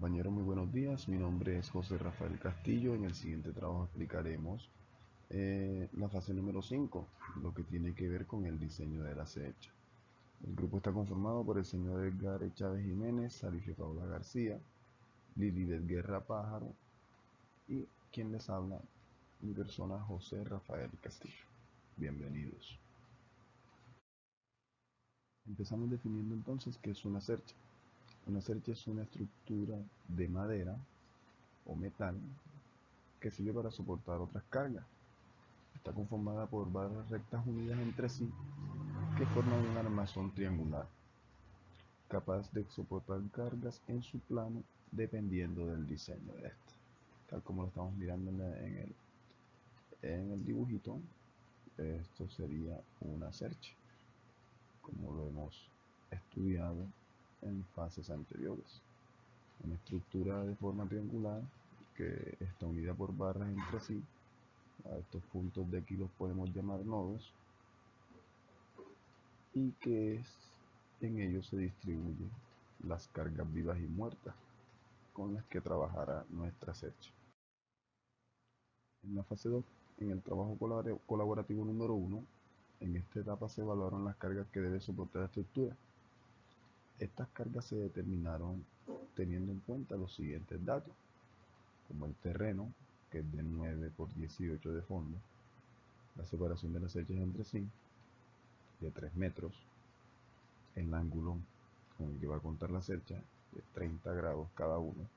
Compañeros, muy buenos días. Mi nombre es José Rafael Castillo. En el siguiente trabajo explicaremos la fase número 5, lo que tiene que ver con el diseño de la acecha. El grupo está conformado por el señor Edgar Chávez Jiménez, Alicia Paula García, Lilibet Guerra Pájaro y quien les habla, mi persona José Rafael Castillo. Bienvenidos. Empezamos definiendo entonces qué es una cercha. Una cercha es una estructura de madera o metal que sirve para soportar otras cargas. Está conformada por barras rectas unidas entre sí que forman un armazón triangular, capaz de soportar cargas en su plano dependiendo del diseño de este. Tal como lo estamos mirando en el dibujito, esto sería una cercha, como lo hemos estudiado en fases anteriores. Una estructura de forma triangular que está unida por barras entre sí. A estos puntos de aquí los podemos llamar nodos, y que en ellos se distribuyen las cargas vivas y muertas con las que trabajará nuestra cercha. En la fase 2, en el trabajo colaborativo número 1, en esta etapa se evaluaron las cargas que debe soportar la estructura. Estas cargas se determinaron teniendo en cuenta los siguientes datos, como el terreno, que es de 9 por 18 de fondo, la separación de las cerchas entre sí, de 3 metros, el ángulo con el que va a contar la cercha, de 30 grados cada uno,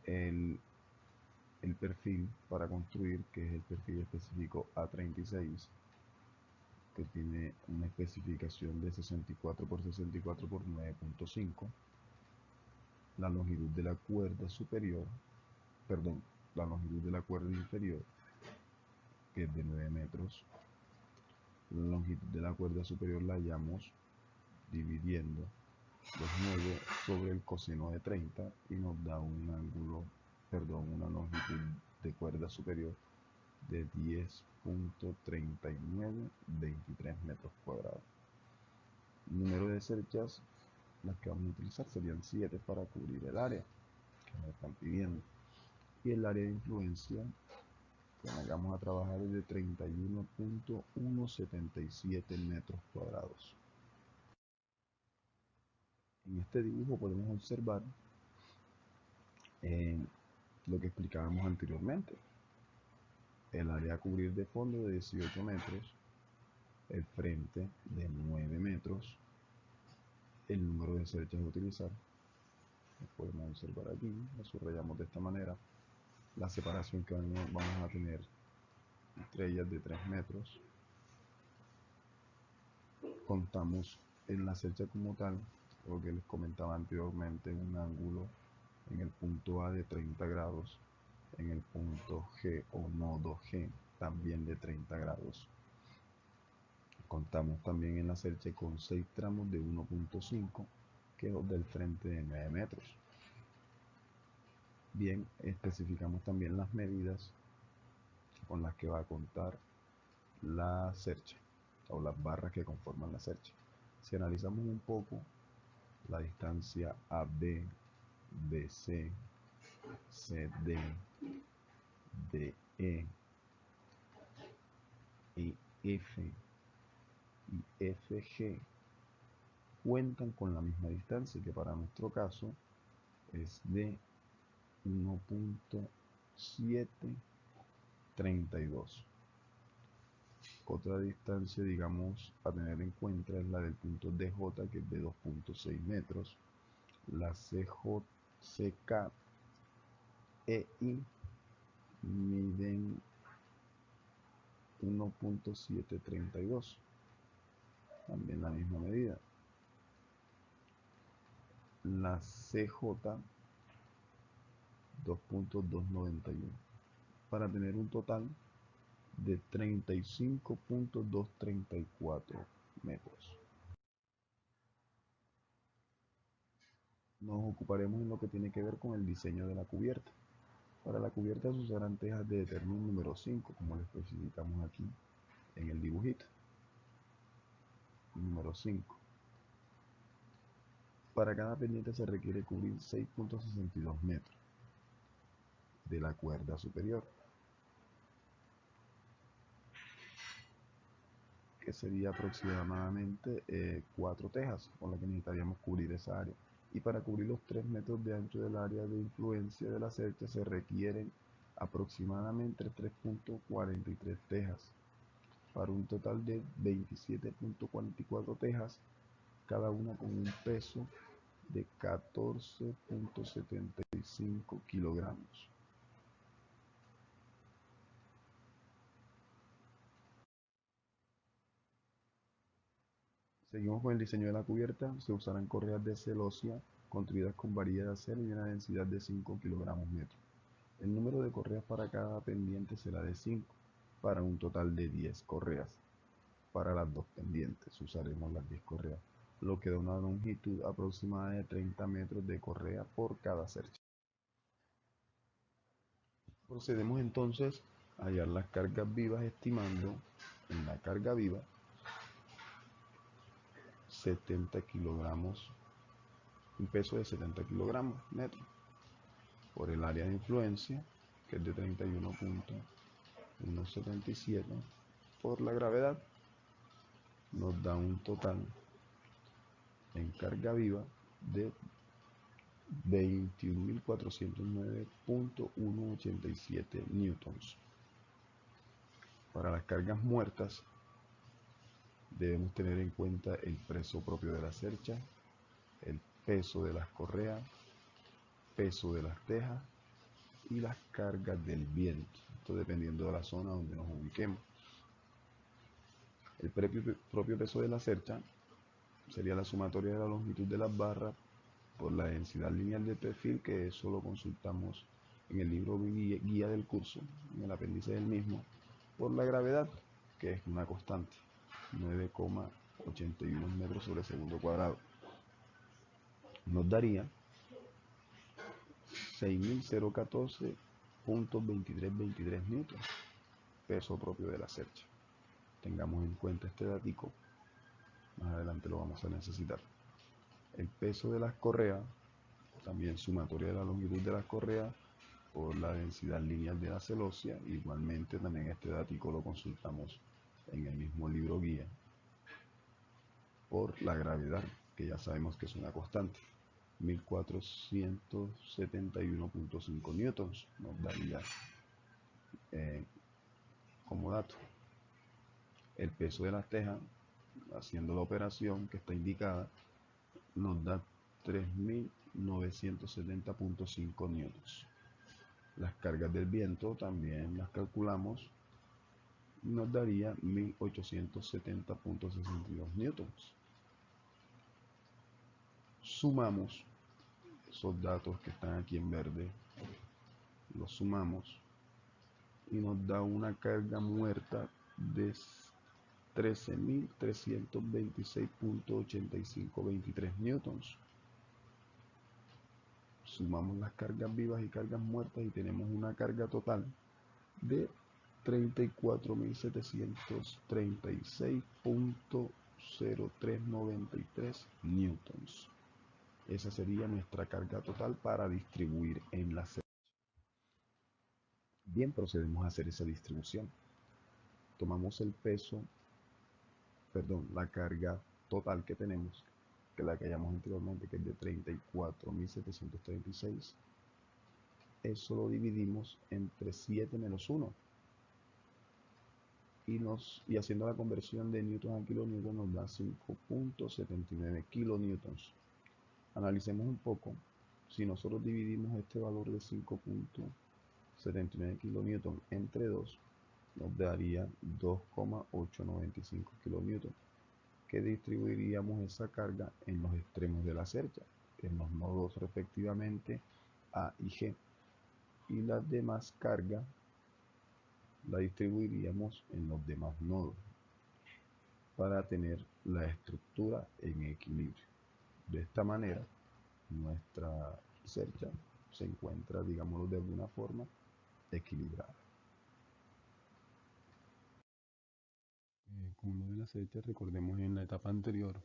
el perfil para construir, que es el perfil específico A36, que tiene una especificación de 64 por 64 por 9.5, la longitud de la cuerda superior, perdón, la longitud de la cuerda inferior, que es de 9 metros. La longitud de la cuerda superior la hallamos dividiendo los 9 sobre el coseno de 30 y nos da un ángulo, perdón, una longitud de cuerda superior de 10.3923 metros cuadrados. El número de cerchas, las que vamos a utilizar, serían 7 para cubrir el área que nos están pidiendo. Y el área de influencia que vamos a trabajar es de 31.177 metros cuadrados. En este dibujo podemos observar lo que explicábamos anteriormente. El área a cubrir de fondo de 18 metros, el frente de 9 metros, el número de cerchas a utilizar, lo podemos observar aquí, lo subrayamos de esta manera, la separación que vamos a tener entre ellas de 3 metros, contamos en la cercha como tal, lo que les comentaba anteriormente, un ángulo en el punto A de 30 grados, en el punto G o nodo G también de 30 grados. Contamos también en la cercha con 6 tramos de 1.5, que es del frente de 9 metros. Bien, especificamos también las medidas con las que va a contar la cercha o las barras que conforman la cercha. Si analizamos un poco la distancia AB, BC, CD, DE y F y FG cuentan con la misma distancia, que para nuestro caso es de 1.732. Otra distancia, digamos, a tener en cuenta es la del punto DJ, que es de 2.6 metros. La CJ, CK e I miden 1.732, también la misma medida. La CJ 2.291, para tener un total de 35.234 metros. Nos ocuparemos en lo que tiene que ver con el diseño de la cubierta. Para la cubierta se usarán tejas de Determin número 5, como lo especificamos aquí en el dibujito. Número 5. Para cada pendiente se requiere cubrir 6.62 metros de la cuerda superior, que sería aproximadamente 4 tejas con las que necesitaríamos cubrir esa área. Y para cubrir los 3 metros de ancho del área de influencia de la cercha se requieren aproximadamente 3.43 tejas, para un total de 27.44 tejas, cada una con un peso de 14.75 kilogramos. Seguimos con el diseño de la cubierta. Se usarán correas de celosía construidas con varilla de acero y una densidad de 5 kilogramos metro. El número de correas para cada pendiente será de 5, para un total de 10 correas. Para las dos pendientes usaremos las 10 correas, lo que da una longitud aproximada de 30 metros de correa por cada cercha. Procedemos entonces a hallar las cargas vivas, estimando en la carga viva 70 kilogramos, un peso de 70 kilogramos metro, por el área de influencia, que es de 31.177, por la gravedad, nos da un total en carga viva de 21.409.187 newtons. Para las cargas muertas debemos tener en cuenta el peso propio de la cercha, el peso de las correas, peso de las tejas y las cargas del viento, esto dependiendo de la zona donde nos ubiquemos. El propio peso de la cercha sería la sumatoria de la longitud de las barras por la densidad lineal del perfil, que eso lo consultamos en el libro guía del curso, en el apéndice del mismo, por la gravedad, que es una constante, 9,81 metros sobre segundo cuadrado. Nos daría 6.014.2323 newtons, peso propio de la cercha. Tengamos en cuenta este datico, más adelante lo vamos a necesitar. El peso de las correas, también sumatoria de la longitud de las correas por la densidad lineal de la celosía. Igualmente también este datico lo consultamos en el mismo libro guía, por la gravedad, que ya sabemos que es una constante, 1471.5 newtons nos daría como dato. El peso de las tejas, haciendo la operación que está indicada, nos da 3.970.5 newtons. Las cargas del viento también las calculamos, nos daría 1.870.62 newtons. Sumamos esos datos que están aquí en verde, los sumamos y nos da una carga muerta de 13.326.8523 newtons. Sumamos las cargas vivas y cargas muertas y tenemos una carga total de 34.736.0393 newtons. Esa sería nuestra carga total para distribuir en la cercha. Bien, procedemos a hacer esa distribución. Tomamos el peso, la carga total que tenemos, que es la que hallamos anteriormente, que es de 34.736. Eso lo dividimos entre 7 menos 1. Y haciendo la conversión de newtons a kilonewtons nos da 5.79 kilonewtons. Analicemos un poco. Si nosotros dividimos este valor de 5.79 kilonewtons entre 2, nos daría 2,895 kilonewtons, que distribuiríamos esa carga en los extremos de la cercha, en los nodos respectivamente A y G, y las demás cargas la distribuiríamos en los demás nodos para tener la estructura en equilibrio. De esta manera, nuestra cercha se encuentra, digámoslo de alguna forma, equilibrada. Con lo de la cercha, recordemos en la etapa anterior,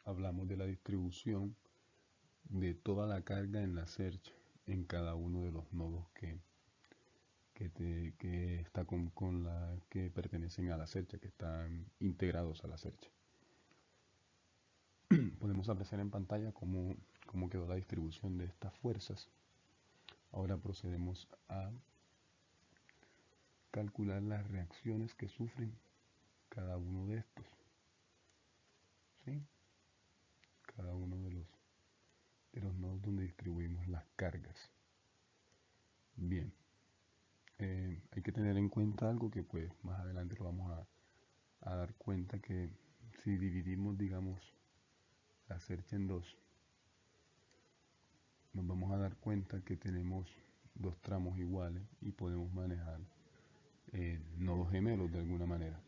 hablamos de la distribución de toda la carga en la cercha en cada uno de los nodos que pertenecen a la cercha, que están integrados a la cercha. Podemos apreciar en pantalla cómo quedó la distribución de estas fuerzas. Ahora procedemos a calcular las reacciones que sufren cada uno de estos, ¿sí? Cada uno de los nodos donde distribuimos las cargas. Bien, hay que tener en cuenta algo que pues más adelante lo vamos a dar cuenta, que si dividimos, digamos, la cercha en dos, nos vamos a dar cuenta que tenemos dos tramos iguales y podemos manejar nodos gemelos de alguna manera,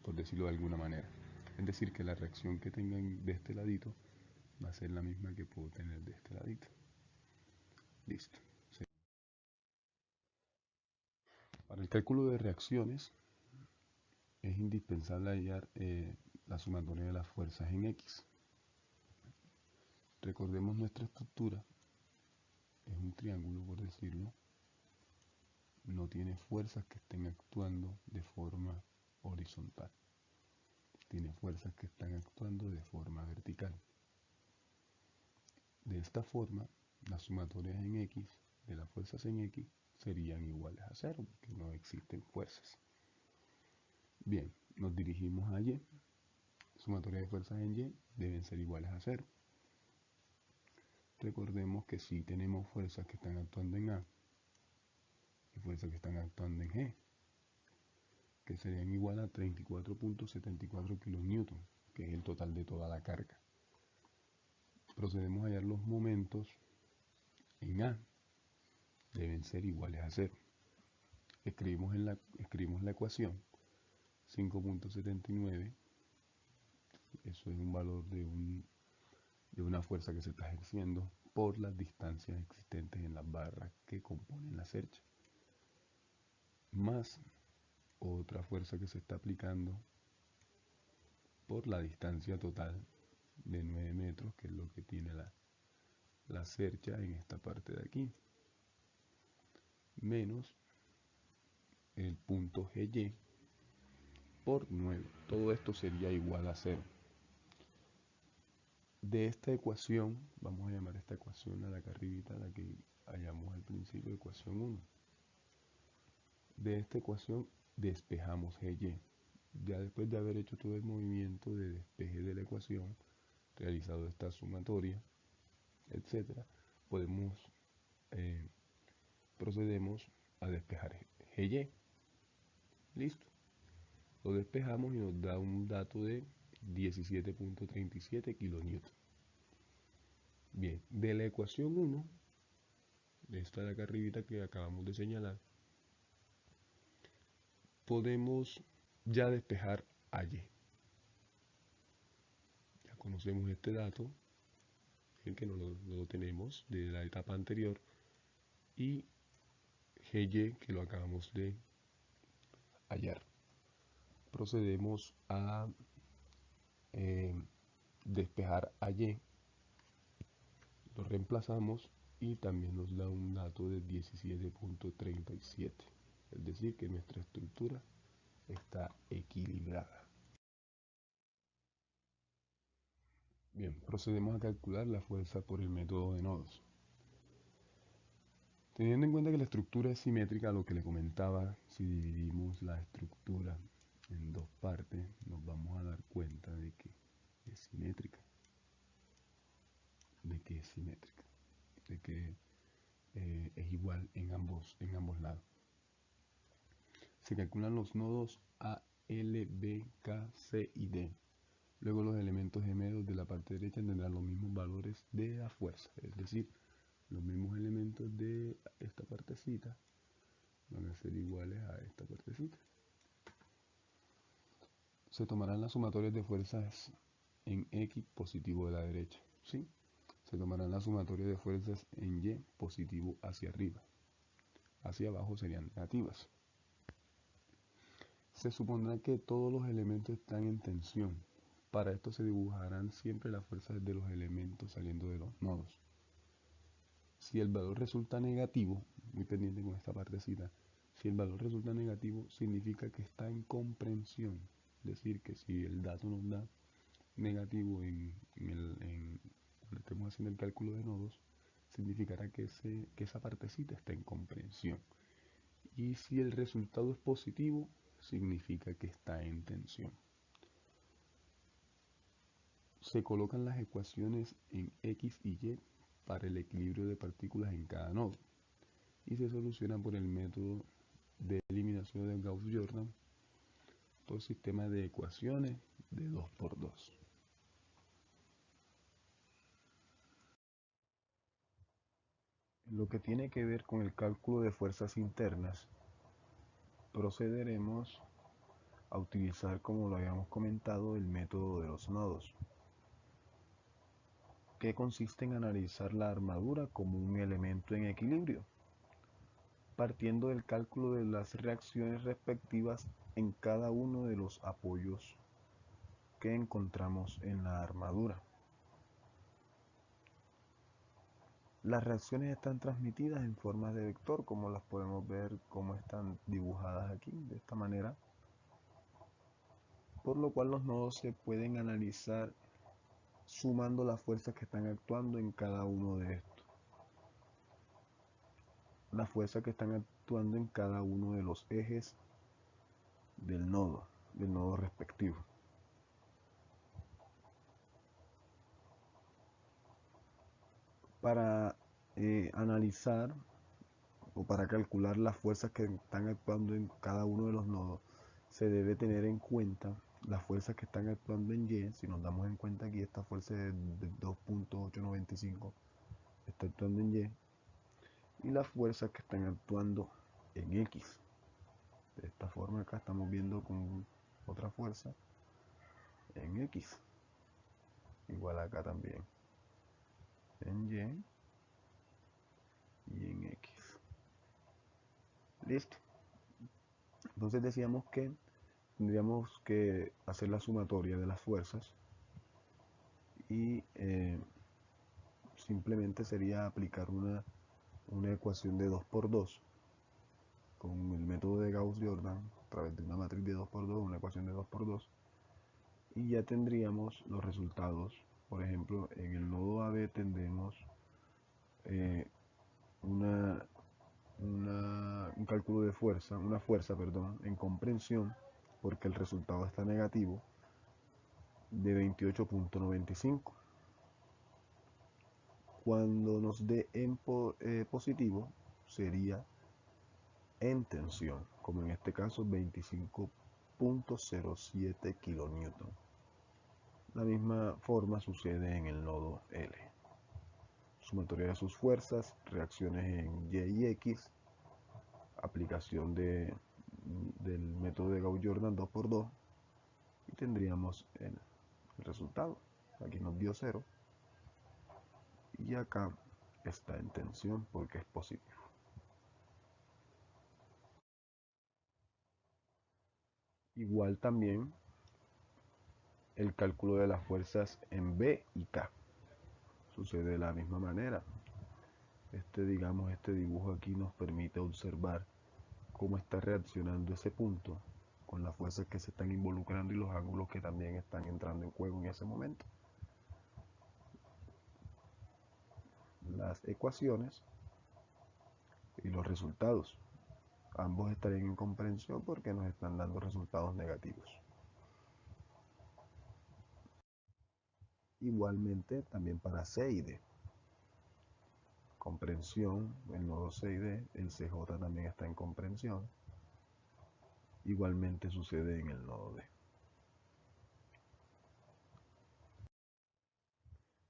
por decirlo de alguna manera. Es decir, que la reacción que tengan de este ladito va a ser la misma que puedo tener de este ladito. Listo. Sí. Para el cálculo de reacciones es indispensable hallar la sumatoria de las fuerzas en X. Recordemos nuestra estructura, es un triángulo por decirlo, no tiene fuerzas que estén actuando de forma horizontal, tiene fuerzas que están actuando de forma vertical. De esta forma, las sumatorias en X de las fuerzas en X serían iguales a 0, porque no existen fuerzas. Bien, nos dirigimos a Y. Sumatoria de fuerzas en Y deben ser iguales a 0. Recordemos que si tenemos fuerzas que están actuando en A y fuerzas que están actuando en G, que serían igual a 34.74 kN, que es el total de toda la carga. Procedemos a hallar los momentos en A, deben ser iguales a 0. Escribimos la ecuación 5.79, eso es un valor de una fuerza que se está ejerciendo por las distancias existentes en las barras que componen la cercha, más otra fuerza que se está aplicando por la distancia total de 9 metros, que es lo que tiene la cercha en esta parte de aquí, menos el punto GY por 9. Todo esto sería igual a 0. De esta ecuación, vamos a llamar esta ecuación a la arribita, la que hallamos al principio, ecuación 1. De esta ecuación despejamos GY. Ya después de haber hecho todo el movimiento de despeje de la ecuación, realizado esta sumatoria, etcétera, procedemos a despejar GY. Listo. Lo despejamos y nos da un dato de 17.37 kN. Bien, de la ecuación 1, de esta de acá arribita que acabamos de señalar, podemos ya despejar a Y. Ya conocemos este dato, el que no lo tenemos de la etapa anterior, y GY, que lo acabamos de hallar. Procedemos a despejar a Y, lo reemplazamos y también nos da un dato de 17.37, es decir que nuestra estructura está equilibrada. Bien, procedemos a calcular la fuerza por el método de nodos. Teniendo en cuenta que la estructura es simétrica, lo que le comentaba, si dividimos la estructura en dos partes, nos vamos a dar cuenta de que es simétrica. De que es igual en ambos lados. Se calculan los nodos A, L, B, K, C y D. Luego los elementos gemelos de la parte derecha tendrán los mismos valores de la fuerza, es decir, los mismos elementos de esta partecita van a ser iguales a esta partecita. Se tomarán las sumatorias de fuerzas en X positivo de la derecha, ¿sí? Se tomarán las sumatorias de fuerzas en Y positivo hacia arriba. Hacia abajo serían negativas. Se supondrá que todos los elementos están en tensión. Para esto se dibujarán siempre las fuerzas de los elementos saliendo de los nodos. Si el valor resulta negativo, muy pendiente con esta partecita, si el valor resulta negativo significa que está en comprensión. Es decir, que si el dato nos da negativo cuando estemos haciendo el cálculo de nodos, significará que esa partecita está en comprensión. Y si el resultado es positivo, significa que está en tensión. Se colocan las ecuaciones en X y Y para el equilibrio de partículas en cada nodo y se solucionan por el método de eliminación de Gauss-Jordan por sistema de ecuaciones de 2×2. En lo que tiene que ver con el cálculo de fuerzas internas, procederemos a utilizar, como lo habíamos comentado, el método de los nodos, que consiste en analizar la armadura como un elemento en equilibrio, partiendo del cálculo de las reacciones respectivas en cada uno de los apoyos que encontramos en la armadura. Las reacciones están transmitidas en forma de vector, como las podemos ver, como están dibujadas aquí, de esta manera, por lo cual los nodos se pueden analizar sumando las fuerzas que están actuando en cada uno de estos. Las fuerzas que están actuando en cada uno de los ejes del nodo respectivo. Para analizar o para calcular las fuerzas que están actuando en cada uno de los nodos, se debe tener en cuenta las fuerzas que están actuando en Y. Si nos damos en cuenta aquí, esta fuerza de 2.895 está actuando en Y, y las fuerzas que están actuando en X. De esta forma acá estamos viendo con otra fuerza en X, igual acá también en Y en X. Listo. Entonces decíamos que tendríamos que hacer la sumatoria de las fuerzas y simplemente sería aplicar una ecuación de 2×2 con el método de Gauss-Jordan a través de una matriz de 2×2, una ecuación de 2×2, y ya tendríamos los resultados. Por ejemplo, en el nodo AB tendremos un cálculo de fuerza, una fuerza, perdón, en comprensión, porque el resultado está negativo, de 28.95. Cuando nos dé en positivo, sería en tensión, como en este caso 25.07 kilonewton. La misma forma sucede en el nodo L. Sumatoria de sus fuerzas, reacciones en Y y X, aplicación del método de Gauss-Jordan 2×2, y tendríamos el resultado. Aquí nos dio 0 y acá está en tensión porque es positivo. Igual también el cálculo de las fuerzas en B y K sucede de la misma manera. Este dibujo aquí nos permite observar cómo está reaccionando ese punto con las fuerzas que se están involucrando y los ángulos que también están entrando en juego en ese momento. Las ecuaciones y los resultados, ambos estarían en comprensión porque nos están dando resultados negativos. Igualmente también para C y D. Comprensión, el nodo C y D, el CJ también está en comprensión. Igualmente sucede en el nodo D.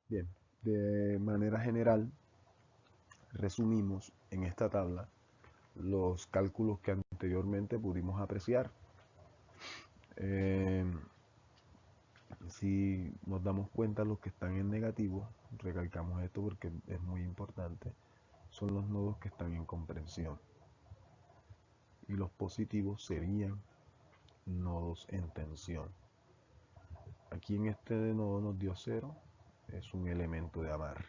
Bien, de manera general, resumimos en esta tabla los cálculos que anteriormente pudimos apreciar. Si nos damos cuenta, los que están en negativo, recalcamos esto porque es muy importante, son los nodos que están en comprensión. Y los positivos serían nodos en tensión. Aquí en este nodo nos dio 0, es un elemento de amarre.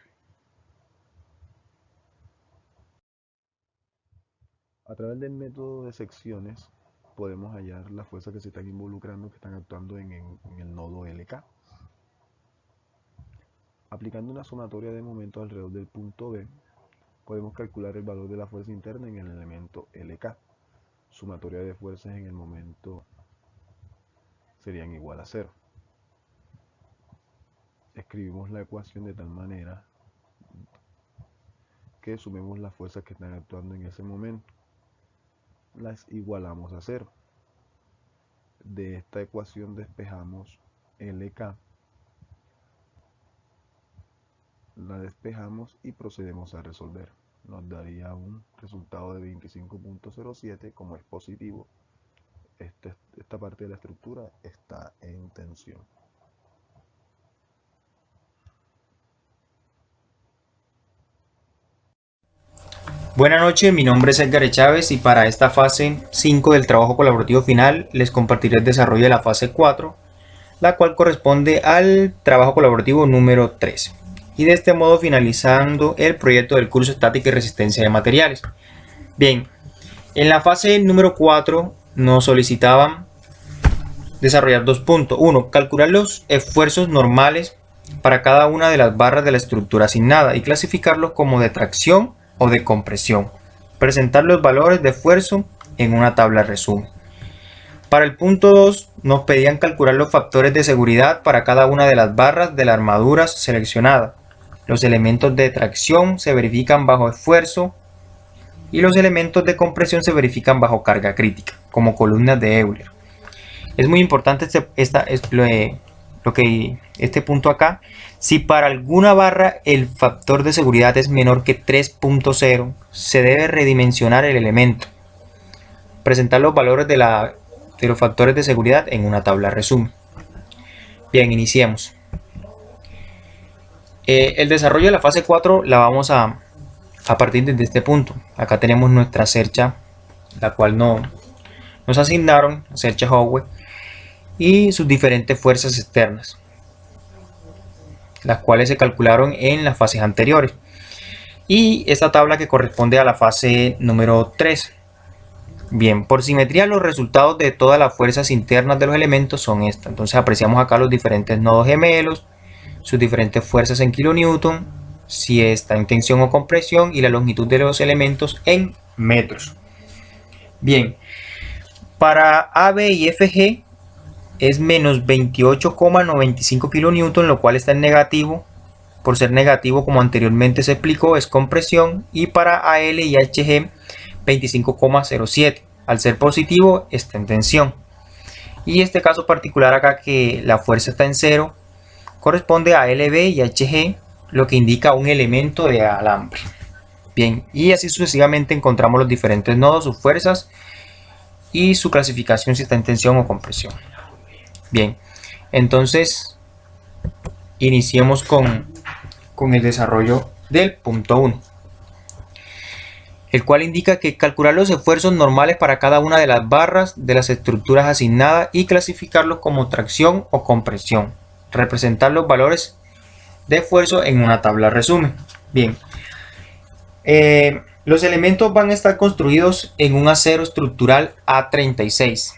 A través del método de secciones podemos hallar las fuerzas que se están involucrando, que están actuando en el nodo LK. Aplicando una sumatoria de momentos alrededor del punto B, podemos calcular el valor de la fuerza interna en el elemento LK. Sumatoria de fuerzas en el momento serían igual a 0. Escribimos la ecuación de tal manera que sumemos las fuerzas que están actuando en ese momento. Las igualamos a 0. De esta ecuación despejamos LK. La despejamos y procedemos a resolver. Nos daría un resultado de 25.07. Como es positivo, esta parte de la estructura está en tensión. Buenas noches, mi nombre es Edgar Chávez y para esta fase 5 del trabajo colaborativo final les compartiré el desarrollo de la fase 4, la cual corresponde al trabajo colaborativo número 3. Y de este modo finalizando el proyecto del curso Estática y Resistencia de Materiales. Bien, en la fase número 4 nos solicitaban desarrollar 2 puntos. 1. Calcular los esfuerzos normales para cada una de las barras de la estructura asignada y clasificarlos como de tracción o de compresión. Presentar los valores de esfuerzo en una tabla resumen. Para el punto 2 nos pedían calcular los factores de seguridad para cada una de las barras de la armadura seleccionada. Los elementos de tracción se verifican bajo esfuerzo y los elementos de compresión se verifican bajo carga crítica, como columnas de Euler. Es muy importante este punto acá. Si para alguna barra el factor de seguridad es menor que 3.0, se debe redimensionar el elemento. Presentar los valores de los factores de seguridad en una tabla resumen. Bien, iniciemos. El desarrollo de la fase 4 la vamos a partir desde este punto. Acá tenemos nuestra cercha, la cual nos asignaron, cercha Howe, y sus diferentes fuerzas externas, las cuales se calcularon en las fases anteriores, y esta tabla que corresponde a la fase número 3. Bien, por simetría los resultados de todas las fuerzas internas de los elementos son estas. Entonces apreciamos acá los diferentes nodos gemelos, sus diferentes fuerzas en kilonewton, si está en tensión o compresión, y la longitud de los elementos en metros. Bien, para AB y FG es menos 28,95 kilonewton, lo cual está en negativo. Por ser negativo, como anteriormente se explicó, es compresión. Y para AL y HG 25,07. Al ser positivo, está en tensión. Y este caso particular acá, que la fuerza está en 0, corresponde a LB y HG, lo que indica un elemento de alambre. Bien, y así sucesivamente encontramos los diferentes nodos, sus fuerzas y su clasificación si está en tensión o compresión. Bien, entonces iniciemos con el desarrollo del punto 1, el cual indica que calcular los esfuerzos normales para cada una de las barras de las estructuras asignadas y clasificarlos como tracción o compresión. Representar los valores de esfuerzo en una tabla resumen. Bien, los elementos van a estar construidos en un acero estructural A36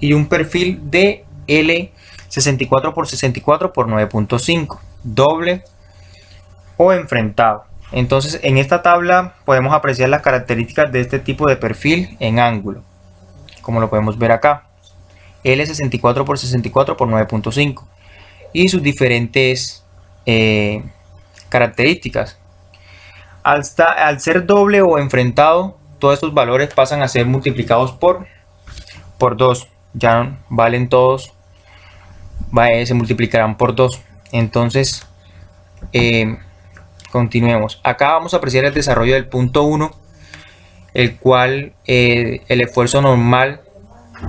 y un perfil de L64x64 por 9.5, doble o enfrentado. Entonces en esta tabla podemos apreciar las características de este tipo de perfil en ángulo, como lo podemos ver acá, L64x64 por 9.5, y sus diferentes características. Al ser doble o enfrentado, todos estos valores pasan a ser multiplicados por 2, ya valen todos, se multiplicarán por 2. Entonces continuemos. Acá vamos a apreciar el desarrollo del punto 1, el cual el esfuerzo normal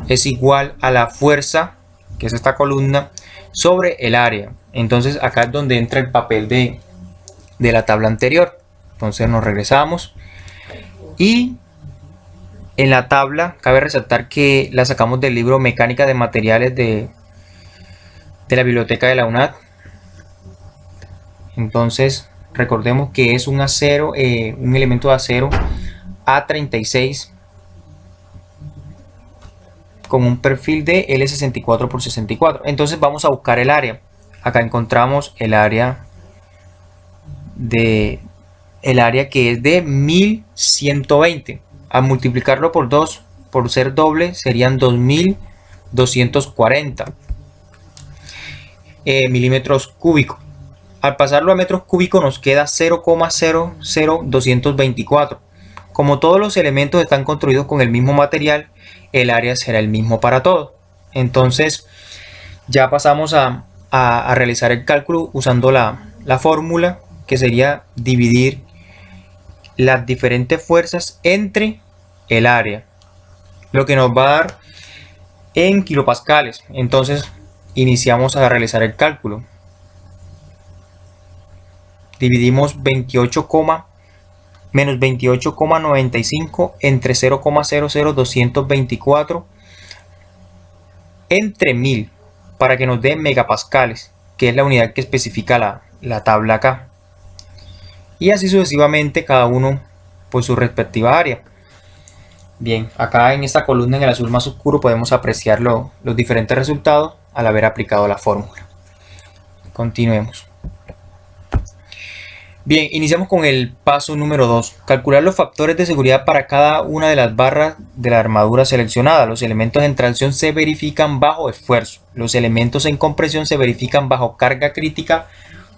es igual a la fuerza, que es esta columna, sobre el área. Entonces acá es donde entra el papel de la tabla anterior. Entonces nos regresamos y en la tabla cabe resaltar que la sacamos del libro Mecánica de Materiales de la biblioteca de la UNAD. Entonces recordemos que es un acero, un elemento de acero A36 con un perfil de L64×64. Entonces vamos a buscar el área. Acá encontramos el área que es de 1120. Al multiplicarlo por 2, por ser doble, serían 2240 milímetros cúbicos. Al pasarlo a metros cúbicos nos queda 0,00224. Como todos los elementos están construidos con el mismo material, el área será el mismo para todos. Entonces ya pasamos a realizar el cálculo usando la fórmula, que sería dividir las diferentes fuerzas entre el área, lo que nos va a dar en kilopascales. Entonces iniciamos a realizar el cálculo. Dividimos menos 28,95 entre 0,00224 entre 1000 para que nos dé megapascales, que es la unidad que especifica la tabla acá. Y así sucesivamente, cada uno por su respectiva área. Bien, acá en esta columna en el azul más oscuro podemos apreciar los diferentes resultados al haber aplicado la fórmula. Continuemos. Bien, iniciamos con el paso número 2. Calcular los factores de seguridad para cada una de las barras de la armadura seleccionada. Los elementos en tracción se verifican bajo esfuerzo. Los elementos en compresión se verifican bajo carga crítica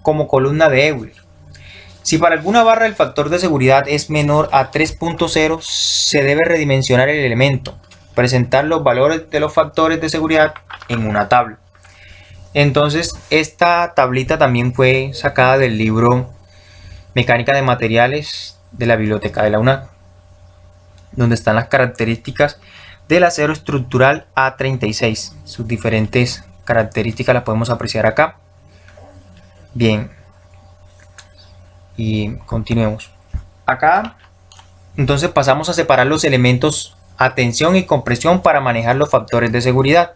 como columna de Euler. Si para alguna barra el factor de seguridad es menor a 3.0, se debe redimensionar el elemento. Presentar los valores de los factores de seguridad en una tabla. Entonces, esta tablita también fue sacada del libro Mecánica de Materiales de la Biblioteca de la UNAM, donde están las características del acero estructural A36. Sus diferentes características las podemos apreciar acá. Bien, y continuemos. Acá, entonces pasamos a separar los elementos a tensión y compresión para manejar los factores de seguridad,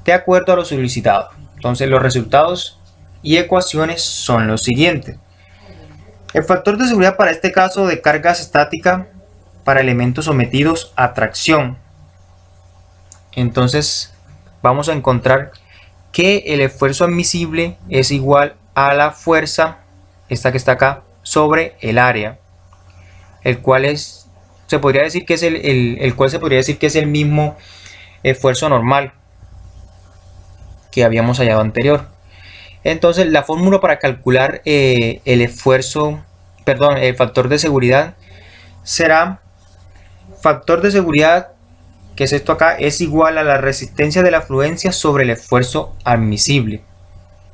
de acuerdo a lo solicitado. Entonces los resultados y ecuaciones son los siguientes. El factor de seguridad para este caso de cargas estática para elementos sometidos a tracción. Entonces vamos a encontrar que el esfuerzo admisible es igual a la fuerza, esta que está acá, sobre el área, el cual se podría decir que es el mismo esfuerzo normal que habíamos hallado anterior. Entonces la fórmula para calcular el factor de seguridad será factor de seguridad, que es esto acá, es igual a la resistencia de la fluencia sobre el esfuerzo admisible.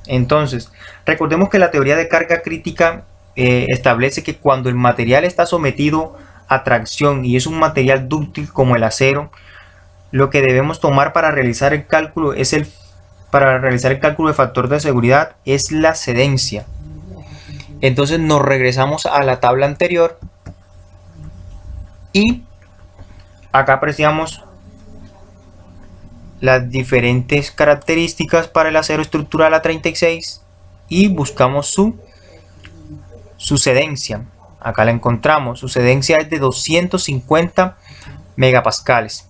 Entonces recordemos que la teoría de carga crítica establece que cuando el material está sometido a tracción y es un material dúctil como el acero, lo que debemos tomar para realizar el cálculo de factor de seguridad es la cedencia. Entonces nos regresamos a la tabla anterior y acá apreciamos las diferentes características para el acero estructural A36 y buscamos su cedencia. Acá la encontramos. Su cedencia es de 250 megapascales.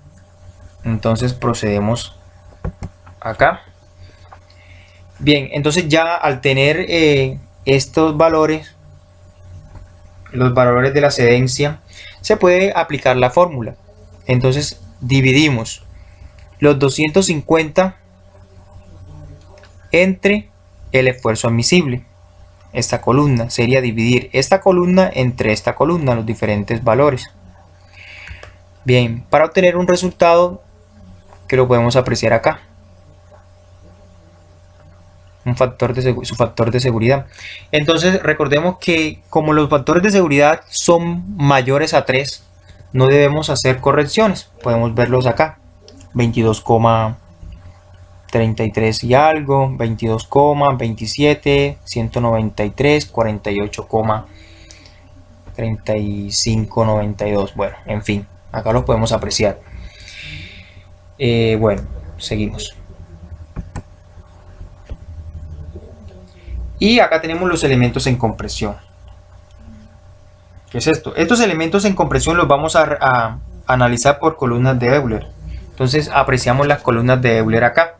Entonces procedemos acá. Bien, entonces ya al tener estos valores, los valores de la cedencia, se puede aplicar la fórmula. Entonces dividimos los 250 entre el esfuerzo admisible. Esta columna sería dividir esta columna entre esta columna, los diferentes valores. Bien, para obtener un resultado que lo podemos apreciar acá, su factor de seguridad. Entonces recordemos que como los factores de seguridad son mayores a 3, no debemos hacer correcciones. Podemos verlos acá: 22,33 y algo, 22,27, 193, 48,3592. Bueno, en fin, acá los podemos apreciar. Bueno, seguimos. Y acá tenemos los elementos en compresión. ¿Qué es esto? Estos elementos en compresión los vamos a analizar por columnas de Euler. Entonces apreciamos las columnas de Euler acá.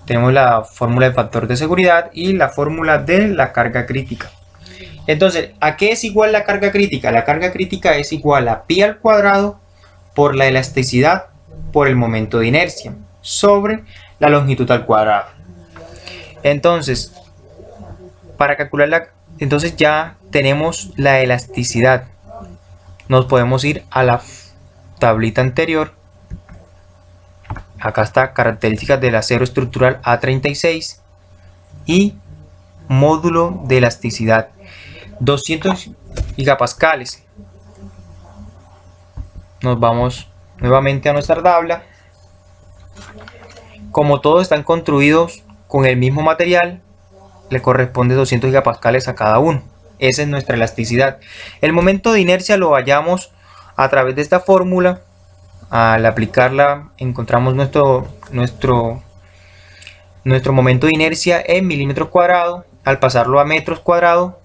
Tenemos la fórmula del factor de seguridad y la fórmula de la carga crítica. Entonces, ¿a qué es igual la carga crítica? La carga crítica es igual a pi al cuadrado por la elasticidad por el momento de inercia sobre la longitud al cuadrado. Entonces, para calcular entonces ya tenemos la elasticidad. Nos podemos ir a la tablita anterior. Acá está características del acero estructural A36 y módulo de elasticidad 200 gigapascales. Nos vamos nuevamente a nuestra tabla. Como todos están construidos con el mismo material, le corresponde 200 gigapascales a cada uno. Esa es nuestra elasticidad. El momento de inercia lo hallamos a través de esta fórmula. Al aplicarla encontramos nuestro momento de inercia en milímetros cuadrados. Al pasarlo a metros cuadrados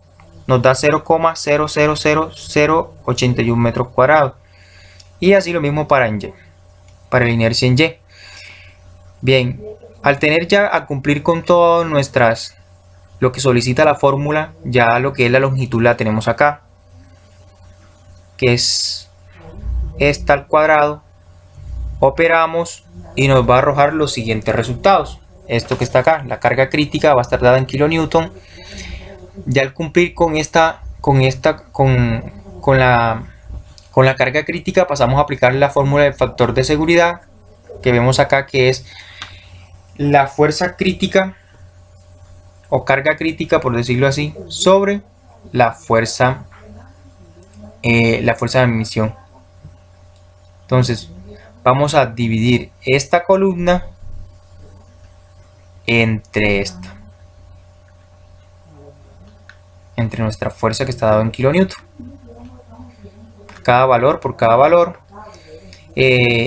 nos da 0,000081 metros cuadrados. Y así lo mismo para la inercia en Y. Bien, al tener ya a cumplir con todas lo que solicita la fórmula, ya lo que es la longitud la tenemos acá, que es esta al cuadrado. Operamos y nos va a arrojar los siguientes resultados. Esto que está acá, la carga crítica va a estar dada en kilonewton. Ya al cumplir con la carga crítica pasamos a aplicar la fórmula del factor de seguridad que vemos acá, que es la fuerza crítica o carga crítica, por decirlo así, sobre la fuerza de emisión. Entonces vamos a dividir esta columna entre nuestra fuerza que está dado en kilonewton. Por cada valor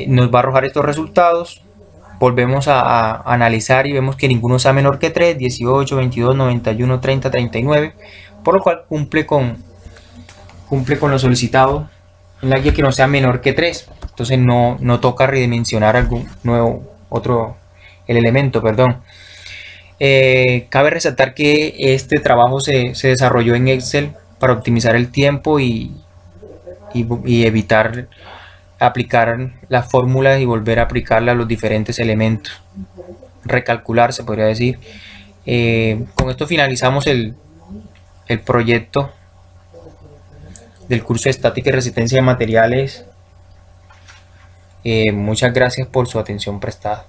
nos va a arrojar estos resultados. Volvemos a analizar y vemos que ninguno sea menor que 3, 18, 22, 91, 30, 39, por lo cual cumple con lo solicitado en la guía, que no sea menor que 3. Entonces no toca redimensionar el elemento, perdón. Cabe resaltar que este trabajo se desarrolló en Excel para optimizar el tiempo y evitar aplicar las fórmulas y volver a aplicarlas a los diferentes elementos, recalcular, se podría decir. Con esto finalizamos el proyecto del curso de estática y resistencia de materiales. Muchas gracias por su atención prestada.